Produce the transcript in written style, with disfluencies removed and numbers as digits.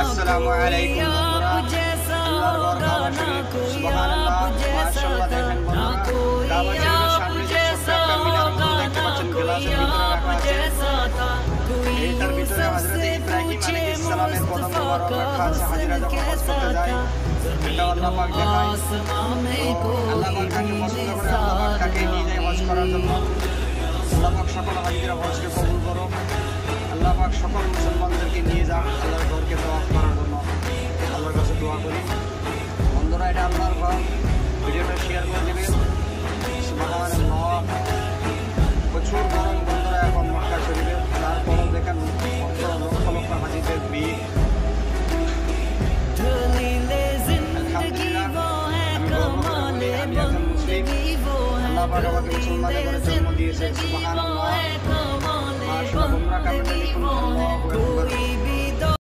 আসসালামু আলাইকুম বন্ধুরা, আল্লাহর ঘর কাবা শরীফ, সুবহানাল্লাহ, মাশাআল্লাহ। দেখেন বন্ধুরা, কাবা শরীফের সামনে যে ছোট্ট একটা মিনার মতো দেখতে পাচ্ছেন, গ্লাসের ভিতরে রাখা আছে। এটার ভিতরে হযরত ইব্রাহিম আলাইহিস সালামের কদম মোবারক রাখা আছে। হাজিরা যখন হজ করতে যায়, এটা আল্লাহ পাক দেখায়। আল্লাহ পাক কাকে পছন্দ করে, আল্লাহ পাক তাকে নিয়ে যায় হজ করার জন্য। আল্লাহ পাক সকল হাজিরা হজকে কবুল করুক। আল্লাহ পাক সকল মুসলমানদেরকে নিয়ে যান আল্লাহর ঘরকে তওয়াফ করার জন্য। আল্লাহর কাছে দোয়া করি। বন্ধুরা, এটা আল্লাহর ঘর, ভিডিওটা শেয়ার করে দেবেন। সুবহানাল্লাহ, প্রচুর গরম বন্ধুরা এখন মক্কা শরীফে। তারপরও দেখেন লক্ষ লক্ষ হাজিদের ভিড়। আল্লাহ পাক আমাকে মুসলমানের ঘরে জন্ম দিয়েছে। সুবহানাল্লাহ, মাশাআল্লাহ।